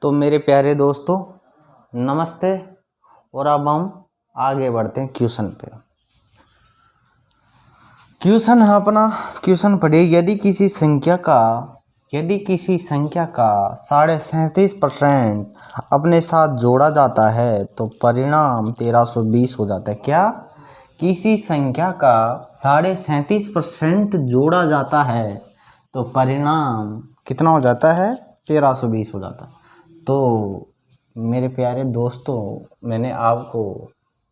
तो मेरे प्यारे दोस्तों नमस्ते। और अब हम आगे बढ़ते हैं क्वेश्चन पे। क्वेश्चन है अपना, क्वेश्चन पढ़िए। यदि किसी संख्या का 37.5% अपने साथ जोड़ा जाता है तो परिणाम 1320 हो जाता है। क्या? किसी संख्या का 37.5% जोड़ा जाता है तो परिणाम कितना हो जाता है? 1320 हो जाता है। तो मेरे प्यारे दोस्तों, मैंने आपको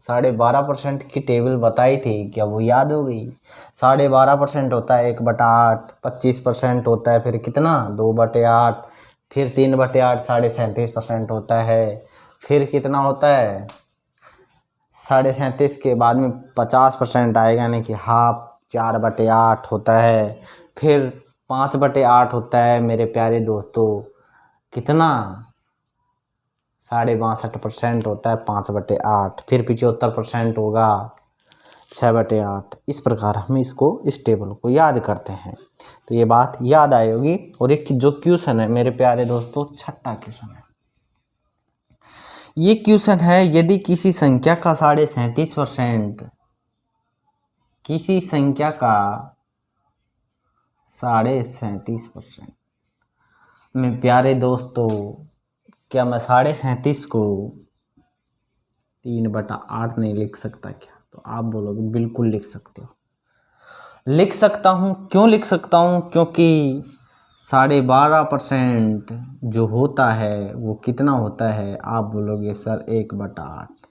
12.5% की टेबल बताई थी, क्या वो याद हो गई? 12.5% होता है 1/8, 25% होता है, फिर कितना 2/8, फिर 3/8 37.5% होता है, फिर कितना होता है 37.5 के बाद में 50% आएगा, यानी कि हाफ 4/8 होता है, फिर 5/8 होता है मेरे प्यारे दोस्तों, कितना 62.5% होता है 5/8, फिर 75% होगा 6/8। इस प्रकार हम इस टेबल को याद करते हैं। तो ये बात याद आई होगी। और एक जो क्वेश्चन है मेरे प्यारे दोस्तों, छठा क्वेश्चन है। ये क्वेश्चन है, यदि किसी संख्या का 37.5% किसी संख्या का 37.5% में प्यारे दोस्तों, क्या मैं 37.5 को 3/8 नहीं लिख सकता क्या? तो आप बोलोगे बिल्कुल लिख सकते हो। लिख सकता हूँ। क्यों लिख सकता हूँ? क्योंकि 12.5% जो होता है वो कितना होता है? आप बोलोगे सर 1/8।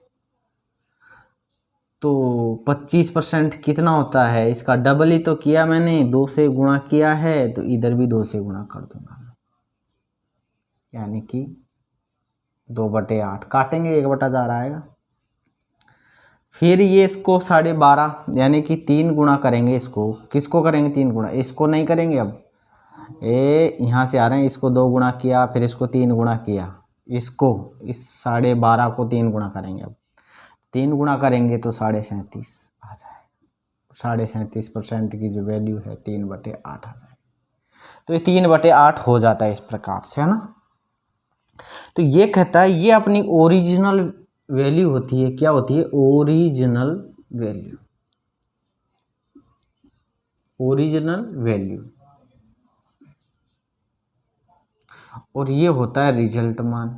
तो 25% कितना होता है? इसका डबल ही तो किया मैंने, 2 से गुणा किया है, तो इधर भी 2 से गुणा कर दूंगा, यानी कि 2/8 काटेंगे, 1/4 आएगा। फिर ये इसको 12.5 यानी कि 3 गुणा करेंगे। इसको किसको करेंगे? 3 गुणा। इसको नहीं करेंगे। अब यहाँ से आ रहे हैं, इसको 2 गुणा किया, फिर इसको 3 गुणा किया, इसको इस 12.5 को 3 गुणा करेंगे। अब 3 गुणा करेंगे तो 37.5 आ जाएगा। 37.5% की जो वैल्यू है 3/8 आ जाएगी। तो ये 3/8 हो जाता है इस प्रकार से, है ना। तो ये कहता है ये अपनी ओरिजिनल वैल्यू होती है। क्या होती है? Original value. Original value. और ये होता है रिजल्ट मान।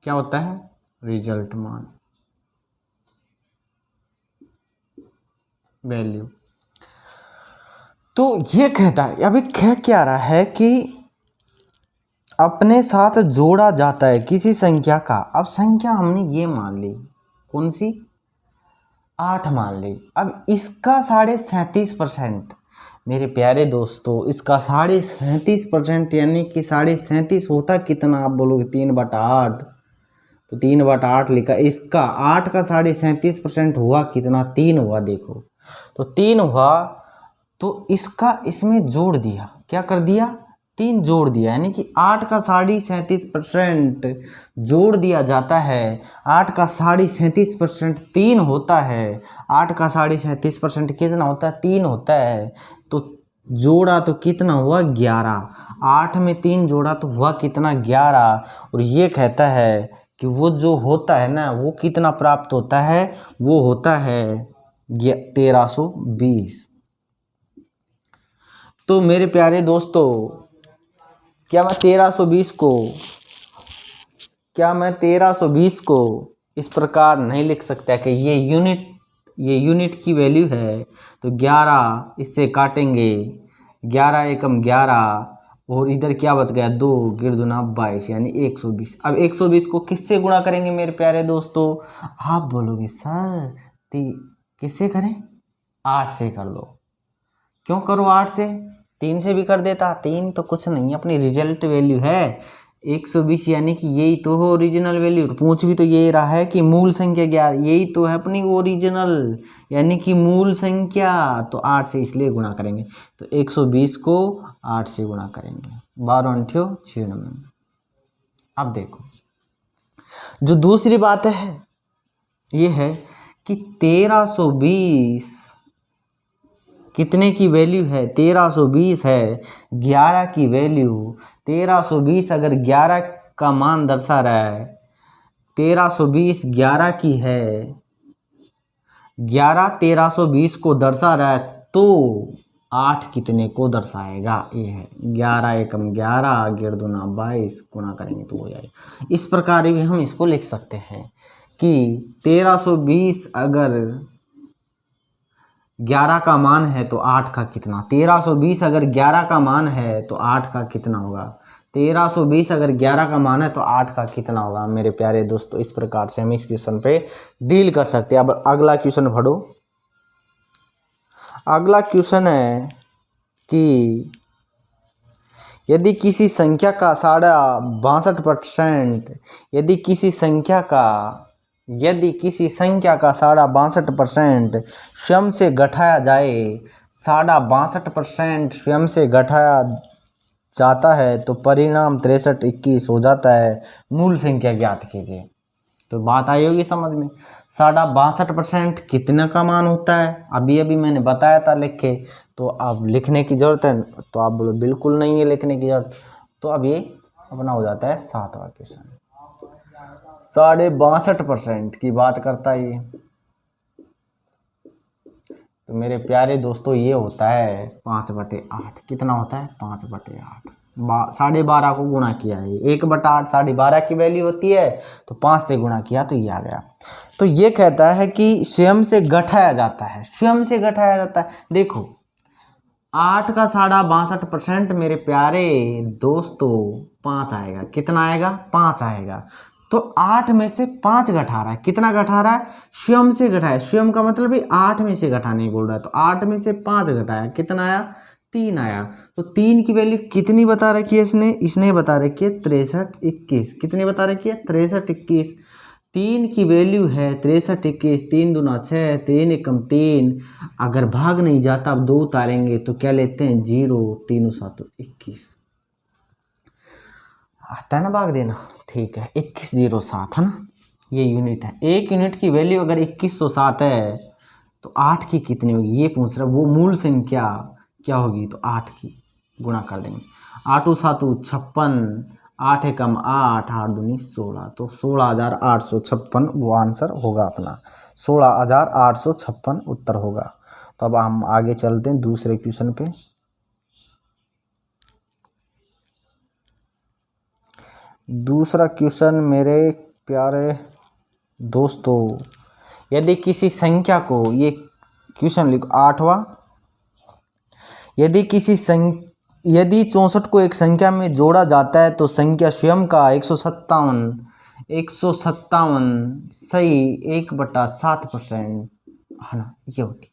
क्या होता है? रिजल्ट मान, वैल्यू। तो ये कहता है, अभी क्या रहा है कि अपने साथ जोड़ा जाता है किसी संख्या का। अब संख्या हमने ये मान ली, कौन सी? 8 मान ली। अब इसका 37.5%, मेरे प्यारे दोस्तों, इसका 37.5% यानी कि 37.5 होता कितना? आप बोलोगे 3/8, तो 3/8 लिखा। इसका 8 का 37.5% हुआ कितना? 3 हुआ। देखो तो 3 हुआ, तो इसका इसमें जोड़ दिया। क्या कर दिया? 3 जोड़ दिया, यानी कि 8 का 37.5% जोड़ दिया जाता है। 8 का 37.5% 3 होता है। 8 का 37.5% कितना होता है? 3 होता है। तो जोड़ा तो कितना हुआ? 11। 8 में 3 जोड़ा तो हुआ कितना? 11। और ये कहता है कि वो जो होता है ना, वो कितना प्राप्त होता है? वो होता है 1320। तो मेरे प्यारे दोस्तों, क्या मैं 1320 को इस प्रकार नहीं लिख सकता कि ये यूनिट की वैल्यू है? तो 11 इससे काटेंगे, 11 एकम 11, और इधर क्या बच गया? 2 गिरदुना 22, यानी 120। अब 120 को किससे गुणा करेंगे मेरे प्यारे दोस्तों? आप बोलोगे सर किससे करें? 8 से कर लो। क्यों करो 8 से? 3 से भी कर देता। 3 तो कुछ नहीं, अपनी रिजल्ट वैल्यू है 120, यानी कि यही तो है ओरिजिनल वैल्यू। पूछ भी तो यही रहा है कि मूल संख्या क्या, यही तो है अपनी ओरिजिनल, यानी कि मूल संख्या। तो 8 से इसलिए गुणा करेंगे। तो 120 को 8 से गुणा करेंगे, 12×8 = 96। अब देखो, जो दूसरी बात है ये है कि 1320 कितने की वैल्यू है? 1320 है। 11 की वैल्यू 1320, अगर 11 का मान दर्शा रहा है। 1320 11 की है, 11 1320 को दर्शा रहा है, तो 8 कितने को दर्शाएगा? ये है 11 एकम 11 11 दूना 22, गुणा करेंगे तो हो जाएगा। इस प्रकार भी हम इसको लिख सकते हैं कि 1320 अगर 11 का मान है तो 8 का कितना, 1320 अगर 11 का मान है तो 8 का कितना होगा, 1320 अगर 11 का मान है तो 8 का कितना होगा। मेरे प्यारे दोस्तों, इस प्रकार से हम इस क्वेश्चन पे डील कर सकते हैं। अब अगला क्वेश्चन पढ़ो। अगला क्वेश्चन है कि यदि किसी संख्या का 62% यदि किसी संख्या का 62% स्वयं से घटाया जाए, 62% स्वयं से घटाया जाता है तो परिणाम 63 21 हो जाता है। मूल संख्या ज्ञात कीजिए। तो बात आई होगी समझ में। 62% कितना का मान होता है? अभी मैंने बताया था लिख के, तो अब लिखने की ज़रूरत है? तो आप बोलो बिल्कुल नहीं है लिखने की ज़रूरत। तो अब ये अपना हो जाता है 7वां क्वेश्चन। 62% की बात करता है ये। तो मेरे प्यारे दोस्तों, ये होता है 5/8। कितना होता है? 5/8। 12.5 को गुणा किया है, 1/8 12.5 की वैल्यू होती है, तो 5 से गुणा किया तो ये आ गया। तो ये कहता है कि स्वयं से घटाया जाता है, स्वयं से घटाया जाता है। देखो 8 का 62% मेरे प्यारे दोस्तों 5 आएगा। कितना आएगा? 5 आएगा। तो 8 में से 5 घटा रहा है। कितना घटा रहा है? स्वयं से घटाया। स्वयं का मतलब भी 8 में से घटाने बोल रहा है। तो 8 में से 5 घटाया, कितना आया? 3 आया। तो 3 की वैल्यू कितनी बता रखी है इसने बता रखी है 63 21। कितनी बता रखी है? 63 21। 3 की वैल्यू है 63 21। 3 दूना 6, 3 एकम 3। अगर भाग नहीं जाता, अब 2 उतारेंगे तो क्या लेते हैं? 0। 3 7 21 आता है ना भाग देना? ठीक है, 2107 है ना, ये यूनिट है। एक यूनिट की वैल्यू अगर 2107 है तो 8 की कितनी होगी ये पूछ रहा है। वो मूल संख्या क्या होगी? तो 8 की गुणा कर देंगे। 8 7 56, 8 एकम 8, 8 दूनी 16, तो 16,856 वो आंसर होगा अपना। 16,856 उत्तर होगा। तो अब हम आगे चलते हैं दूसरे क्वेश्चन पे। दूसरा क्वेश्चन मेरे प्यारे दोस्तों, यदि किसी संख्या को, ये क्वेश्चन लिखो 8वां, यदि 64 को एक संख्या में जोड़ा जाता है तो संख्या स्वयं का 157 सही 1/7% है ना, ये होती है।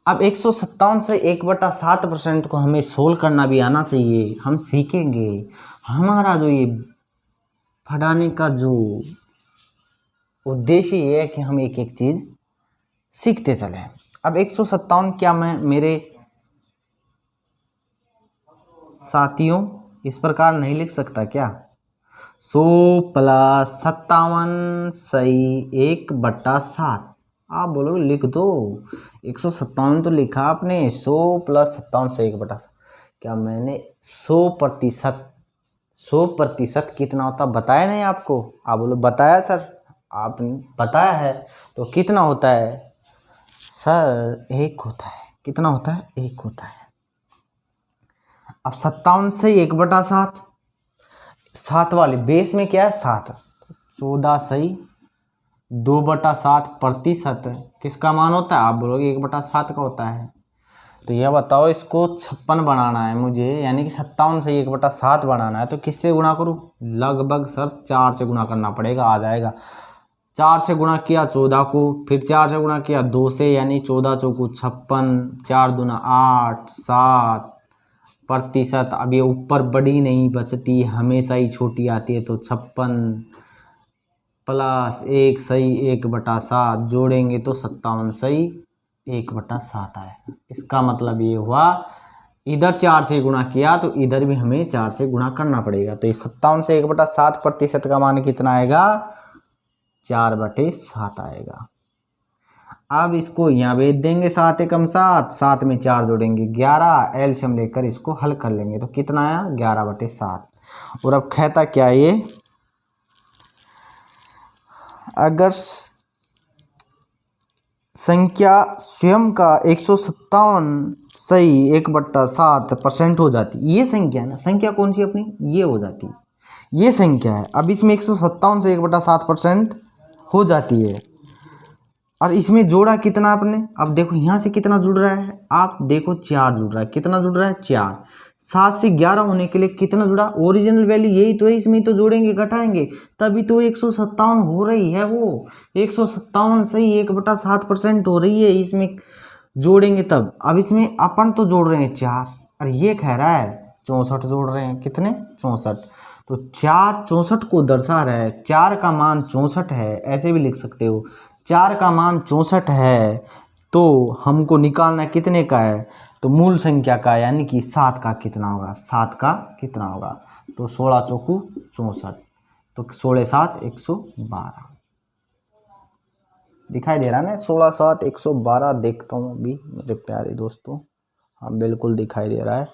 अब 157 से 1/7% को हमें सोल्व करना भी आना चाहिए। हम सीखेंगे। हमारा जो ये पढ़ाने का जो उद्देश्य ये है कि हम एक एक चीज़ सीखते चलें। अब 157 क्या मैं मेरे साथियों इस प्रकार नहीं लिख सकता क्या? 100 + 57 सही 1/7। आप बोलोगे लिख दो, 157 तो लिखा आपने, 100 + 57 से 1/7। क्या मैंने 100% कितना होता बताया नहीं आपको? आप बोलो बताया सर, आपने बताया है, तो कितना होता है सर? 1 होता है। कितना होता है? 1 होता है। अब 57 से 1/7, 7 वाले बेस में क्या है? 7। 14 सही 2/7% किसका मान होता है? आप बोलोगे 1/7 का होता है। तो यह बताओ, इसको 56 बनाना है मुझे, यानी कि 57 से 1/7 बनाना है, तो किससे गुणा करूँ? लगभग सर 4 से गुणा करना पड़ेगा, आ जाएगा। 4 से गुणा किया 14 को, फिर 4 से गुणा किया 2 से, यानी 14 चौको 56, 4 दूना 8 7%। अब ये ऊपर बड़ी नहीं बचती, हमेशा ही छोटी आती है, तो 56 + 1 सही 1/7 जोड़ेंगे तो 57 सही 1/7 आएगा। इसका मतलब ये हुआ इधर 4 से गुणा किया तो इधर भी हमें 4 से गुणा करना पड़ेगा। तो ये 57 से 1/7% का मान कितना आएगा? 4/7 आएगा। अब इसको यहाँ भेज देंगे, 7 एकम 7, 7 में 4 जोड़ेंगे 11, एलसीएम लेकर इसको हल कर लेंगे तो कितना आया? 11/7। और अब कहता क्या ये अगर संख्या स्वयं का 157 सही 1/7% हो जाती, ये संख्या है ना, संख्या कौन सी अपनी, ये हो जाती, ये संख्या है। अब इसमें 157 से 1/7% हो जाती है, और इसमें जोड़ा कितना आपने, अब देखो यहाँ से कितना जुड़ रहा है, आप देखो 4 जुड़ रहा है, कितना जुड़ रहा है 4, 7 से 11 होने के लिए कितना जुड़ा, ओरिजिनल वैल्यू यही तो है, इसमें तो जोड़ेंगे घटाएंगे तभी तो 157 हो रही है, वो 157 सही 1/7% हो रही है, इसमें जोड़ेंगे तब। अब इसमें अपन तो जोड़ रहे हैं 4, और ये कह रहा है 64 जोड़ रहे हैं, कितने 64, तो 4 64 को दर्शा रहा है, 4 का मान 64 है, ऐसे भी लिख सकते हो, 4 का मान 64 है, तो हमको निकालना कितने का है, तो मूल संख्या का, यानी कि 7 का कितना होगा, 7 का कितना होगा, तो 16 चौकू 64, तो 16 7 112 दिखाई दे रहा है ना, 16 7 112 देखता हूँ अभी मेरे प्यारे दोस्तों, हाँ बिल्कुल दिखाई दे रहा है।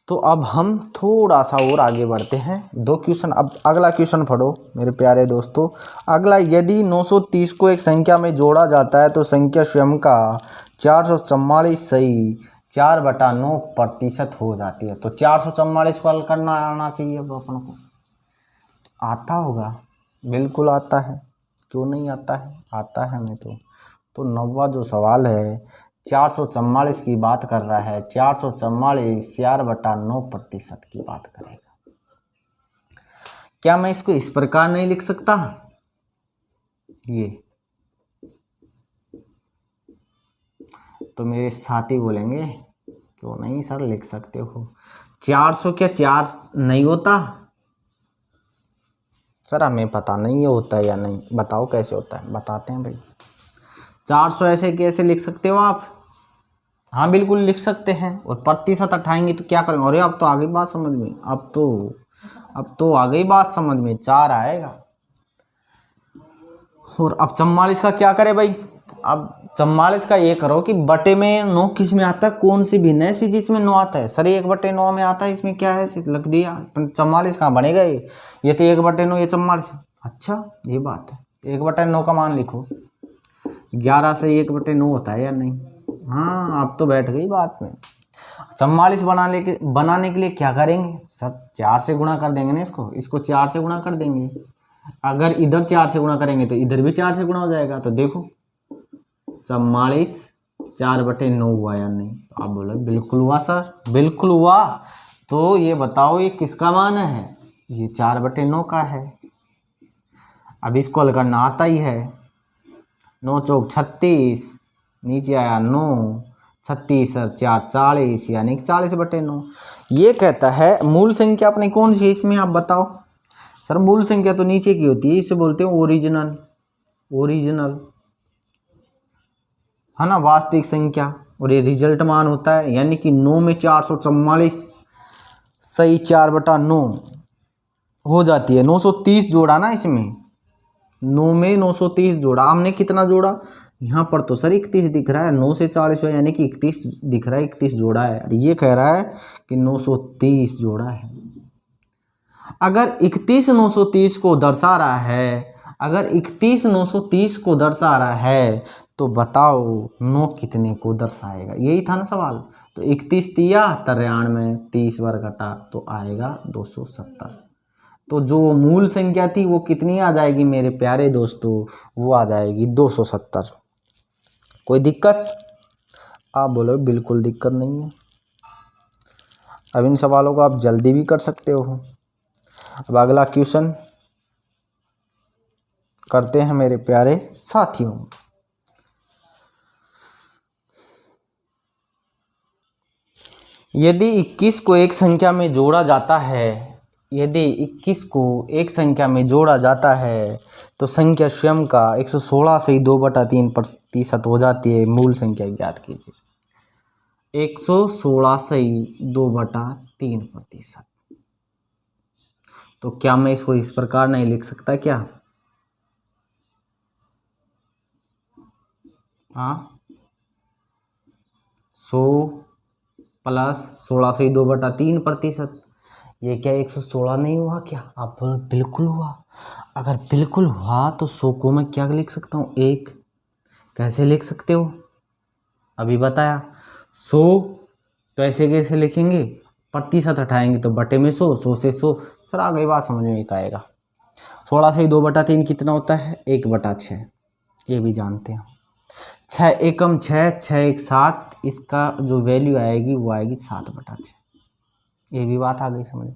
तो अब हम थोड़ा सा और आगे बढ़ते हैं, 2 क्वेश्चन, अब अगला क्वेश्चन पढ़ो मेरे प्यारे दोस्तों। अगला, यदि 930 को एक संख्या में जोड़ा जाता है तो संख्या स्वयं का 444 सही 4/9% हो जाती है। तो 444 को हल करना आना चाहिए अब अपन को, आता होगा, बिल्कुल आता है, क्यों नहीं आता है, आता है हमें तो 9वां जो सवाल है 444 की बात कर रहा है, 444 4/9% की बात करेगा। क्या मैं इसको इस प्रकार नहीं लिख सकता, ये तो मेरे साथी बोलेंगे क्यों नहीं सर लिख सकते हो, 400 क्या 4 नहीं होता, सर हमें पता नहीं ये होता है या नहीं, बताओ कैसे होता है, बताते हैं भाई। 400 ऐसे कैसे लिख सकते हो आप, हाँ बिल्कुल लिख सकते हैं, और प्रतिशत हटाएंगे तो क्या करेंगे, अरे अब तो आ गई बात समझ में, अब तो आ गई बात समझ में, 4 आएगा। और अब 44 का क्या करे भाई, अब 44 का ये करो कि बटे में 9 किस में आता है, कौन सी भिन्न है सी जिसमें 9 आता है, सर 1/9 में आता है, इसमें क्या है लग दिया, 44 कहाँ बनेगा, ये तो 1/9, ये 44, अच्छा ये बात है, 1/9 का मान लिखो, 11 से 1/9 होता है या नहीं, हाँ अब तो बैठ गई बात में। 44 बनाने के लिए क्या करेंगे सर, 4 से गुणा कर देंगे ना, इसको 4 से गुणा कर देंगे, अगर इधर 4 से गुणा करेंगे तो इधर भी 4 से गुणा हो जाएगा, तो देखो 44 4/9 हुआ या नहीं, तो आप बोलो बिल्कुल हुआ सर, बिल्कुल हुआ। तो ये बताओ ये किसका मान है, ये 4/9 का है। अब इसको हल करना आता ही है, 9 चौक 36, नीचे आया 9, 36 और 4 40, यानी 40/9। ये कहता है मूल संख्या अपनी कौन सी है इसमें, आप बताओ सर, मूल संख्या तो नीचे की होती है, इसे बोलते हैं ओरिजिनल, ओरिजिनल है ना, वास्तविक संख्या, और ये रिजल्ट मान होता है, यानी कि 9 में 444 सही 4/9 हो जाती है, 930 जोड़ा ना इसमें, 9 में 930 जोड़ा, हमने कितना जोड़ा, यहाँ पर तो सर 31 दिख रहा है, 9 से 40 हो यानी कि 31 दिख रहा है, 31 जोड़ा है, और ये कह रहा है कि 930 जोड़ा है। अगर 31 930 को दर्शा रहा है, अगर 31 930 को दर्शा रहा है तो बताओ 9 कितने को दर्शाएगा, यही था ना सवाल। तो 31 तिया 93, 30 वर्ग घटा तो आएगा 270। तो जो मूल संख्या थी वो कितनी आ जाएगी मेरे प्यारे दोस्तों, वो आ जाएगी 270। कोई दिक्कत, आप बोलो बिल्कुल दिक्कत नहीं है। अब इन सवालों को आप जल्दी भी कर सकते हो। अब अगला क्वेश्चन करते हैं मेरे प्यारे साथियों। यदि 21 को एक संख्या में जोड़ा जाता है, यदि 21 को एक संख्या में जोड़ा जाता है तो संख्या स्वयं का 116 से 2/3% हो जाती है, मूल संख्या ज्ञात कीजिए। 116 से 2/3%। तो क्या मैं इसको इस प्रकार नहीं लिख सकता क्या, हाँ 100 प्लस 16 से 2/3%, ये क्या 116 नहीं हुआ क्या? आप बोलो बिल्कुल हुआ। अगर बिल्कुल हुआ तो 100 को मैं क्या लिख सकता हूँ? 1। कैसे लिख सकते हो? अभी बताया। 100 तो ऐसे कैसे लिखेंगे? प्रतिशत हटाएंगे तो बटे में 100, 100 से 100। सर आ गई बात समझ में, एक आएगा। 16 से 2/3 कितना होता है? 1/6। ये भी जानते हैं। 6 एकम 6, 6 एक 7, इसका जो वैल्यू आएगी वो आएगी 7/6। ये भी बात आ गई समझ में।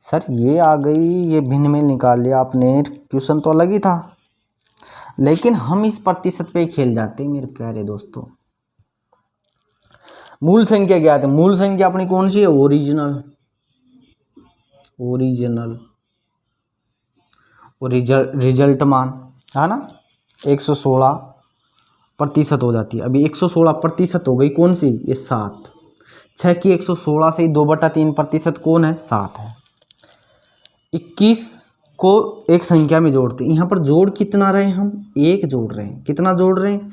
सर ये आ गई, ये भिन्न में निकाल लिया आपने। क्वेश्चन तो अलग ही था, लेकिन हम इस प्रतिशत पे ही खेल जाते हैं मेरे प्यारे दोस्तों। मूल संख्या क्या है? मूल संख्या अपनी कौन सी है? ओरिजिनल। ओरिजिनल और रिजल्ट मान है ना, 116% हो जाती है। अभी 116% हो गई कौन सी? ये 7। 6 की 116 से 2/3% कौन है? 7 है। 21 को एक संख्या में जोड़ते हैं। यहाँ पर जोड़ कितना रहे हम? 1 जोड़ रहे हैं। कितना जोड़ रहे हैं?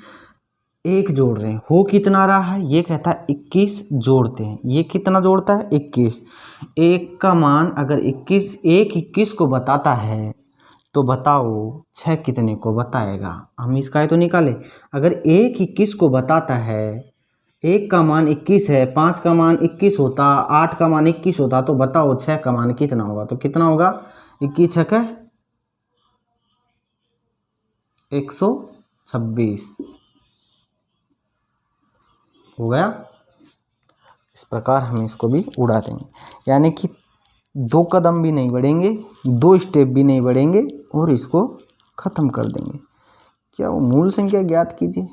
1 जोड़ रहे हैं। हो कितना रहा है? ये कहता है 21 जोड़ते हैं। ये कितना जोड़ता है? 21। 1 का मान अगर 21 को बताता है तो बताओ 6 कितने को बताएगा? हम इसका है तो निकाले। अगर 1 21 को बताता है, 1 का मान 21 है, 5 का मान 21 होता, 8 का मान 21 होता, तो बताओ 6 का मान कितना होगा? तो कितना होगा? 21 6 126 हो गया। इस प्रकार हम इसको भी उड़ा देंगे, यानी कि 2 कदम भी नहीं बढ़ेंगे, 2 स्टेप भी नहीं बढ़ेंगे और इसको खत्म कर देंगे। क्या वो मूल संख्या ज्ञात कीजिए।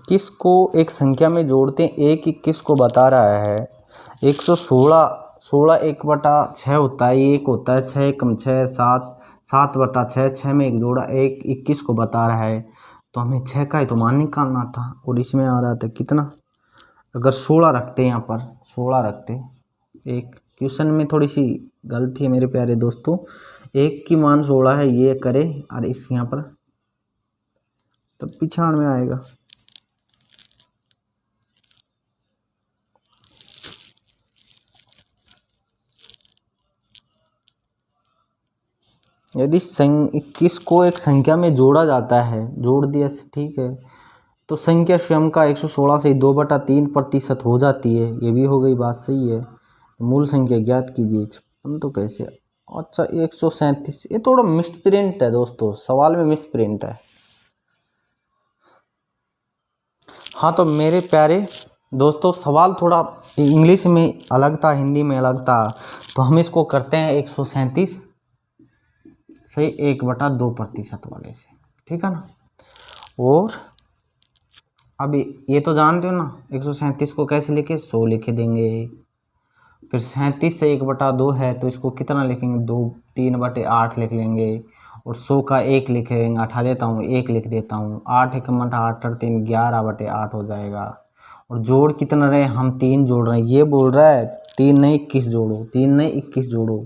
किस को एक संख्या में जोड़ते हैं? 1 21 को बता रहा है। 116 16 1/6 होता है, 1 होता है, 6 एकम 6 7, 7/6, 6 में 1 जोड़ा, 1 21 को बता रहा है, तो हमें 6 का ही तो मान निकालना था। और इसमें आ रहा था कितना? अगर 16 रखते, यहाँ पर 16 रखते, एक क्वेश्चन में थोड़ी सी गलती है मेरे प्यारे दोस्तों। 1 की मान 16 है, ये करे और इस यहाँ पर तब पिछाड़ में आएगा। यदि 21 को एक संख्या में जोड़ा जाता है, जोड़ दिया ठीक है, तो संख्या स्वयं का 116 से 2/3% हो जाती है। ये भी हो गई बात, सही है। मूल संख्या ज्ञात कीजिए। हम तो कैसे? अच्छा 137। ये थोड़ा मिसप्रिंट है दोस्तों, सवाल में मिसप्रिंट है। हाँ तो मेरे प्यारे दोस्तों, सवाल थोड़ा इंग्लिश में अलग था, हिंदी में अलग था, तो हम इसको करते हैं 137 से 1/2% वाले से, ठीक है ना। और अभी ये तो जानते हो ना, 137 को कैसे लिखे? 100 लिख देंगे। फिर 37 से 1/2 है तो इसको कितना लिखेंगे? 2 3/8 लिख लेंगे। और 100 का 1 लिख देंगे, हटा देता हूँ, 1 लिख देता हूँ। 8 एकम 8 8 3 11/8 हो जाएगा। और जोड़ कितना रहे? हम 3 जोड़ रहे हैं। ये बोल रहा है 3 नहीं 21 जोड़ो, 3 नहीं 21 जोड़ो,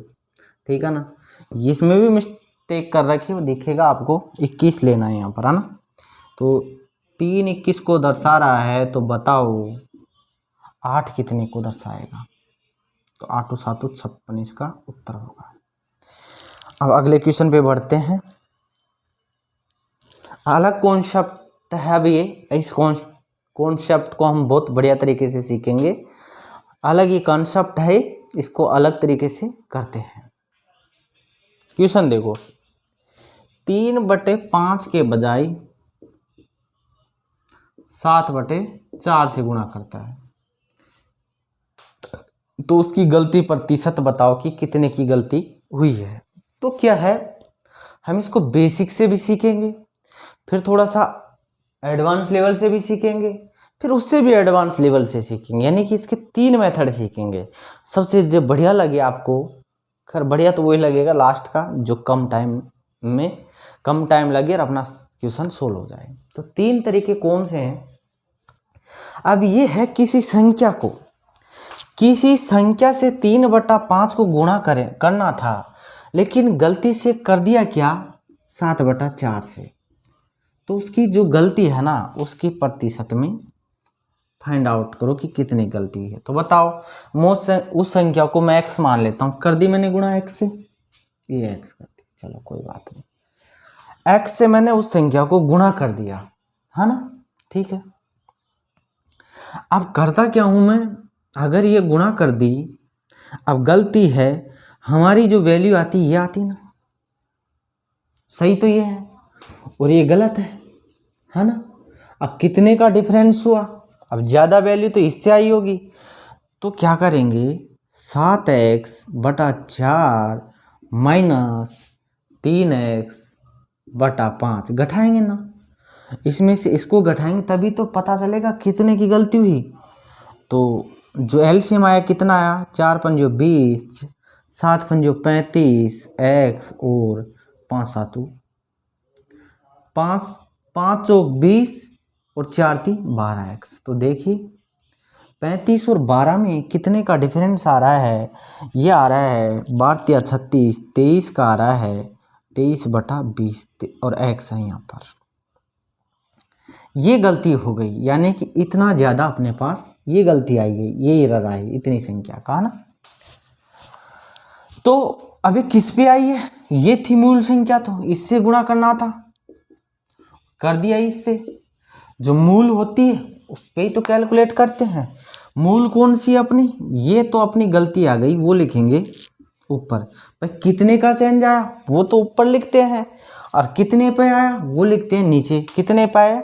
ठीक है ना। इसमें भी मिस्टेक कर रखी है, दिखेगा आपको 21 लेना है यहाँ पर, है ना। तो 3 21 को दर्शा रहा है, तो बताओ 8 कितने को दर्शाएगा? तो 8 7 56 इसका उत्तर होगा। अब अगले क्वेश्चन पे बढ़ते हैं। अलग कॉन्सेप्ट है। अब ये इस कॉन्सेप्ट को हम बहुत बढ़िया तरीके से सीखेंगे। अलग ही कॉन्सेप्ट है, इसको अलग तरीके से करते हैं। क्वेश्चन देखो, 3/5 के बजाय 7/4 से गुणा करता है, तो उसकी गलती प्रतिशत बताओ कि कितने की गलती हुई है। तो क्या है, हम इसको बेसिक से भी सीखेंगे, फिर थोड़ा सा एडवांस लेवल से भी सीखेंगे, फिर उससे भी एडवांस लेवल से सीखेंगे, यानी कि इसके 3 मेथड सीखेंगे। सबसे जो बढ़िया लगे आपको, खैर बढ़िया तो वही लगेगा लास्ट का, जो कम टाइम लगे और अपना क्वेश्चन सोल्व हो जाए। तो 3 तरीके कौन से हैं? अब ये है किसी संख्या से 3/5 को गुणा करना था, लेकिन गलती से कर दिया क्या? 7/4 से। तो उसकी जो गलती है ना उसकी प्रतिशत में फाइंड आउट करो कि कितनी गलती है। तो बताओ, उस संख्या को मैं x मान लेता हूँ, कर दी मैंने गुणा x से, ये x कर दी, चलो कोई बात नहीं, x से मैंने उस संख्या को गुणा कर दिया, है ना, ठीक है। अब करता क्या हूं मैं, अगर ये गुणा कर दी, अब गलती है हमारी, जो वैल्यू आती ये आती ना, सही तो ये है और ये गलत है ना। अब कितने का डिफरेंस हुआ, अब ज़्यादा वैल्यू तो इससे आई होगी, तो क्या करेंगे 7x/4 माइनस 3x/5 घटाएंगे ना, इसमें से इसको घटाएंगे तभी तो पता चलेगा कितने की गलती हुई। तो जो एलसीएम आया कितना आया, 4 पंजो 20, 7 पंजो 35 x और 5 सातू 5 5 चौक 20 और 4 ती 12x। तो देखिए 35 और 12 में कितने का डिफरेंस आ रहा है, ये आ रहा है 12 36, 23 का आ रहा है 23/20 और x है यहाँ पर। ये गलती हो गई, यानी कि इतना ज़्यादा अपने पास ये गलती आई है, ये एरर आई इतनी संख्या का ना। तो अभी किस पे आई है, ये थी मूल संख्या, तो इससे गुणा करना था, कर दिया इससे। जो मूल होती है उस पे ही तो कैलकुलेट करते हैं, मूल कौन सी है अपनी, ये तो अपनी गलती आ गई, वो लिखेंगे ऊपर। भाई कितने का चेंज आया वो तो ऊपर लिखते हैं, और कितने पे आया वो लिखते हैं नीचे। कितने पे आया,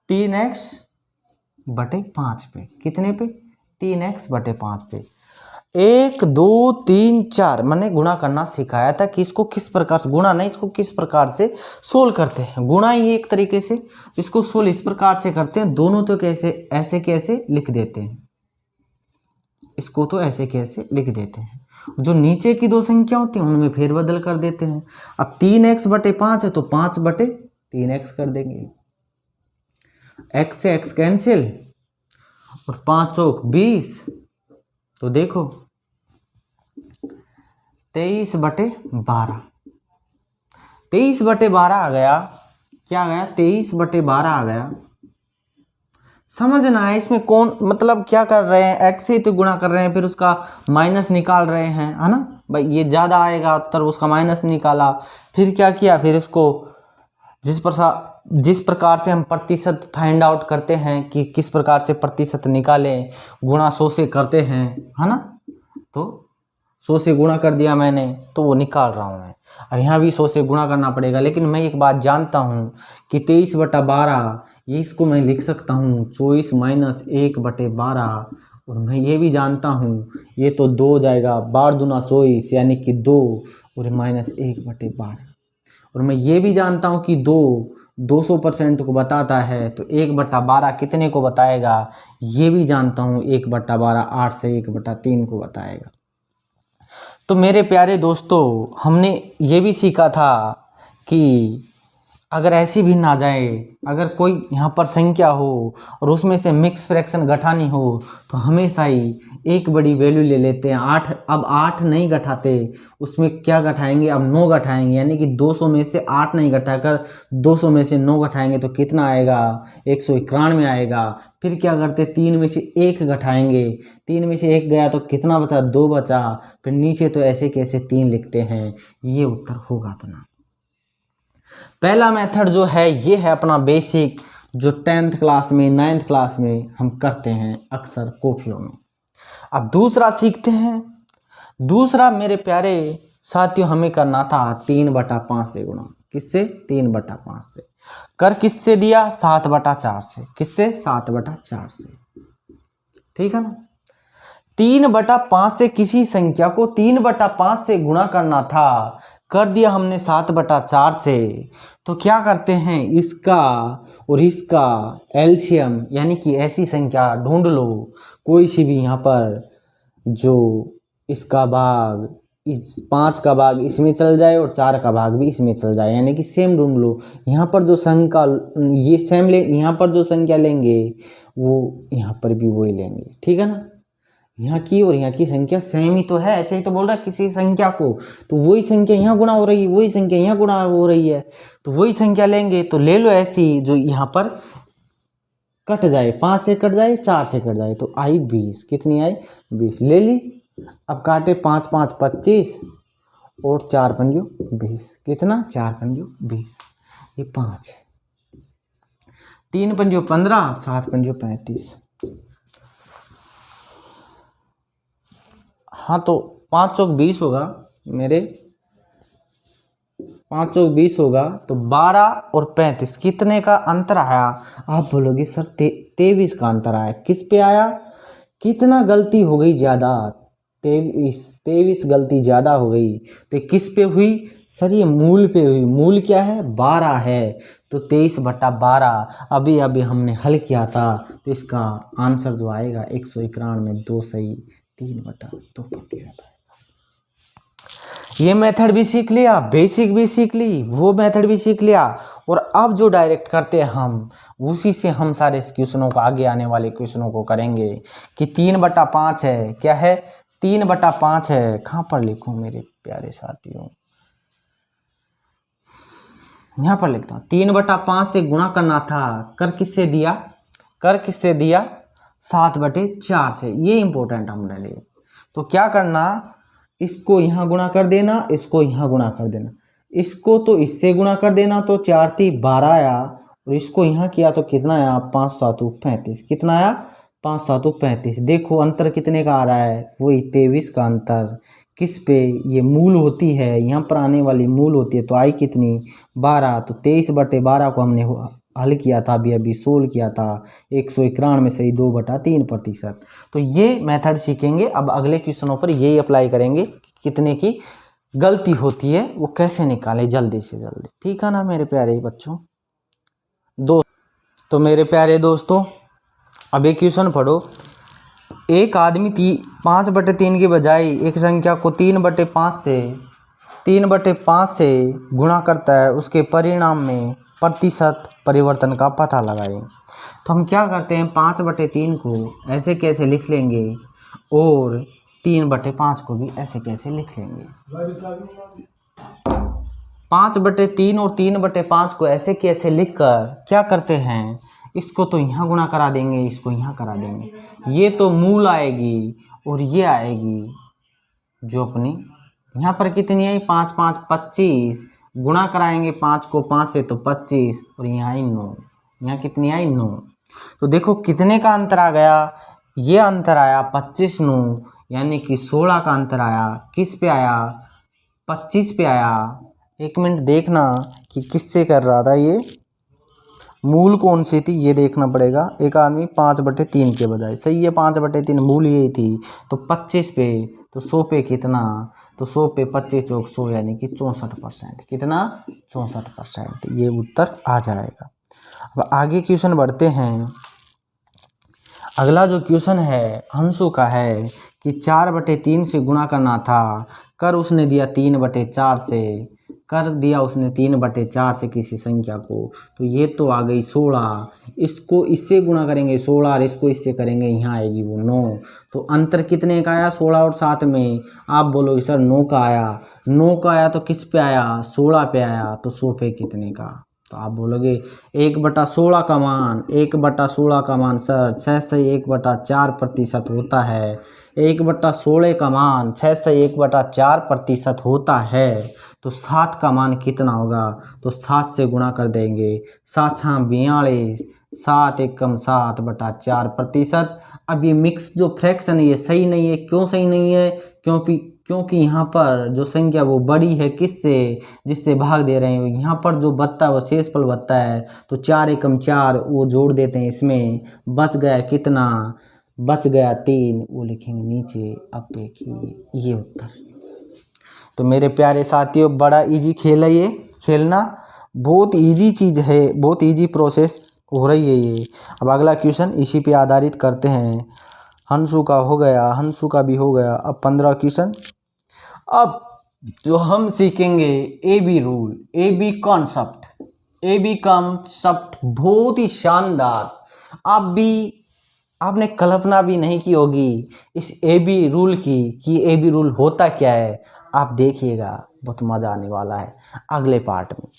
3x/5 पे, कितने पे 3x/5 पे। 1 2 3 4 मैंने गुणा करना सिखाया था कि इसको किस प्रकार से, गुणा नहीं, इसको किस प्रकार से सोल्व करते हैं। गुणा ही एक तरीके से, इसको सोल्व इस प्रकार से करते हैं, दोनों तो कैसे ऐसे कैसे लिख देते हैं, इसको तो ऐसे कैसे लिख देते हैं, जो नीचे की दो संख्या होती हैं उनमें फेरबदल कर देते हैं। अब 3x/5 है तो 5/3x कर देंगे, x से x कैंसिल और 5 चौक 20, तो देखो 23/12, 23/12 आ गया, क्या आ गया 23/12 आ गया। समझना है इसमें कौन, मतलब क्या कर रहे हैं, x से तो गुणा कर रहे हैं, फिर उसका माइनस निकाल रहे हैं, है ना भाई, ये ज़्यादा आएगा उत्तर, उसका माइनस निकाला, फिर क्या किया, फिर इसको जिस प्रकार से हम प्रतिशत फाइंड आउट करते हैं कि किस प्रकार से प्रतिशत निकालें, गुणा 100 से करते हैं, है ना, तो 100 से गुणा कर दिया मैंने, तो वो निकाल रहा हूँ मैं। अब यहाँ भी 100 से गुणा करना पड़ेगा, लेकिन मैं एक बात जानता हूँ कि 23/12 ये इसको मैं लिख सकता हूँ 24 माइनस 1/12, और मैं ये भी जानता हूँ ये तो 2 हो जाएगा, 12 दूना 24 यानी कि 2 और माइनस 1/12, और मैं ये भी जानता हूँ कि 200% को बताता है, तो 1/12 कितने को बताएगा, ये भी जानता हूँ 1/12 8 से 1/3 को बताएगा। तो मेरे प्यारे दोस्तों, हमने ये भी सीखा था कि अगर ऐसी भी ना जाए, अगर कोई यहाँ पर संख्या हो और उसमें से मिक्स फ्रैक्शन घटानी हो तो हमेशा ही एक बड़ी वैल्यू ले लेते हैं। 8, अब 8 नहीं घटाते, उसमें क्या घटाएंगे, अब 9 घटाएंगे, यानी कि 200 में से 8 नहीं घटाकर 200 में से 9 घटाएंगे तो कितना आएगा, 191 आएगा। फिर क्या करते, 3 में से 1 घटाएंगे, 3 में से 1 गया तो कितना बचा, 2 बचा, फिर नीचे तो ऐसे कैसे 3 लिखते हैं, ये उत्तर होगा अपना। पहला मेथड जो है ये है अपना बेसिक, जो 10th क्लास में 9th क्लास में हम करते हैं अक्सर कॉपियों में। अब दूसरा सीखते हैं। दूसरा मेरे प्यारे साथियों हमें करना था 3/5 से गुणा, किससे, 3/5 से। कर किससे दिया, 7/4 से, किससे, 7/4 से, ठीक है ना। 3/5 से किसी संख्या को 3/5 से गुणा करना था, कर दिया हमने 7/4 से, तो क्या करते हैं, इसका और इसका एलसीएम यानी कि ऐसी संख्या ढूंढ लो कोई सी भी, यहाँ पर जो इसका भाग, इस 5 का भाग इसमें चल जाए और 4 का भाग भी इसमें चल जाए, यानी कि सेम ढूंढ लो। यहाँ पर जो संख्या ये सेम ले, यहाँ पर जो संख्या लेंगे वो यहाँ पर भी वही लेंगे, ठीक है ना। यहाँ की और यहाँ की संख्या सेम ही तो है, ऐसे ही तो बोल रहा है किसी संख्या को, तो वही संख्या यहाँ गुणा हो रही है, वही संख्या यहाँ गुणा हो रही है, तो वही संख्या लेंगे। तो ले लो ऐसी जो यहाँ पर कट जाए, 5 से कट जाए, 4 से कट जाए, तो आई 20। कितनी आई? 20 ले ली। अब काटे 5 5 25 और 4 पंजो 20। कितना? 4 पंजो 20, ये 5 है। 3 पंजो 15, 7 पंजो 35। हाँ तो 5 चौक 20 होगा मेरे, 5 चौक 20 होगा, तो 12 और 35 कितने का अंतर आया? आप बोलोगे सर 23 का अंतर आया। किस पे आया? कितना गलती हो गई ज़्यादा? 23 गलती ज़्यादा हो गई। तो किस पे हुई? सर ये मूल पे हुई। मूल क्या है? 12 है, तो 23/12 अभी अभी हमने हल किया था। तो इसका आंसर जो आएगा 191 में 2 सही, 3/2%। ये मेथड भी सीख लिया, बेसिक भी सीख ली, वो मेथड भी सीख लिया, और अब जो डायरेक्ट करते हैं हम, उसी से हम सारे क्वेश्चनों को, आगे आने वाले क्वेश्चनों को करेंगे। कि 3/5 है, क्या है? 3/5 है। कहाँ पर लिखूं मेरे प्यारे साथियों? यहाँ पर लिखता हूँ। 3/5 से गुणा करना था, कर किससे दिया? कर किससे दिया? 7/4 से। ये इंपॉर्टेंट हमारे लिए। तो क्या करना, इसको यहाँ गुणा कर देना, इसको यहाँ गुणा कर देना, इसको तो इससे गुणा कर देना, तो 4 3 12 आया, और इसको यहाँ किया तो कितना आया? 5 7 35। कितना आया? 5 7 35। देखो अंतर कितने का आ रहा है? वही 23 का अंतर। किस पे? ये मूल होती है, यहाँ पर आने वाली मूल होती है, तो आई कितनी? 12। तो 23/12 को हमने हल किया था, अभी अभी सोल्व किया था, 191 में सही 2/3%। तो ये मेथड सीखेंगे। अब अगले क्वेश्चनों पर यही अप्लाई करेंगे, कितने की गलती होती है वो कैसे निकालें जल्दी से जल्दी। ठीक है ना मेरे प्यारे बच्चों? तो मेरे प्यारे दोस्तों, अब एक क्वेश्चन पढ़ो। एक आदमी 5/3 के बजाय एक संख्या को 3/5 से गुणा करता है, उसके परिणाम में प्रतिशत परिवर्तन का पता लगाएं। तो हम क्या करते हैं, 5/3 को ऐसे कैसे लिख लेंगे, और 3/5 को भी ऐसे कैसे लिख लेंगे। 5/3 और 3/5 को ऐसे कैसे लिखकर क्या करते हैं, इसको तो यहाँ गुणा करा देंगे, इसको यहाँ करा देंगे। ये तो मूल आएगी, और ये आएगी जो अपनी यहाँ पर कितनी आई? 5 5 25। गुणा कराएंगे 5 को 5 से तो 25, और यहाँ आई 9। यहाँ कितनी आई? 9। तो देखो कितने का अंतर आ गया? ये अंतर आया 25 9, यानी कि 16 का अंतर आया। किस पे आया? 25 पे आया। एक मिनट देखना कि किससे कर रहा था, ये मूल कौन सी थी ये देखना पड़ेगा। एक आदमी 5/3 के बजाय, सही है 5/3 मूल यही थी, तो 25 पे, तो 100 पे कितना? तो 100 पे 25 चौक 100, यानी कि 64%। कितना? 64%। ये उत्तर आ जाएगा। अब आगे क्वेश्चन बढ़ते हैं। अगला जो क्वेश्चन है अंशु का है कि 4/3 से गुणा करना था, कर उसने दिया 3/4 से, कर दिया उसने 3/4 से किसी संख्या को, तो ये तो आ गई 16। इसको इससे गुणा करेंगे 16, और इसको इससे करेंगे, यहाँ आएगी वो 9। तो अंतर कितने का आया? 16 और 7 में। आप बोलोगे सर 9 का आया। 9 का आया तो किस पे आया? 16 पे आया, तो 100 पे कितने का? तो आप बोलोगे 1/16 का मान, 1/16 का मान सर 6 से 1/4% होता है। 1/16 का मान 6 से 1/4% होता है, तो 7 का मान कितना होगा? तो 7 से गुणा कर देंगे, 7 6 42, 7 एकम 7/4%। अब ये मिक्स जो फ्रैक्शन है ये सही नहीं है। क्यों सही नहीं है? क्योंकि यहाँ पर जो संख्या वो बड़ी है किससे? जिससे भाग दे रहे हैं। यहाँ पर जो बचता है वो शेषफल बचता है, तो 4 एकम 4 वो जोड़ देते हैं इसमें, बच गया कितना? बच गया 3, वो लिखेंगे नीचे। अब देखिए ये उत्तर। तो मेरे प्यारे साथियों, बड़ा इजी खेल है ये, खेलना बहुत इजी चीज़ है, बहुत इजी प्रोसेस हो रही है ये। अब अगला क्वेश्चन इसी पे आधारित करते हैं। हंसू का हो गया, हंसू का भी हो गया। अब 15 क्वेश्चन। अब जो हम सीखेंगे A B rule, A B concept बहुत ही शानदार। आप भी आपने कल्पना भी नहीं की होगी इस AB रूल की कि AB रूल होता क्या है। आप देखिएगा, बहुत मज़ा आने वाला है अगले पार्ट में।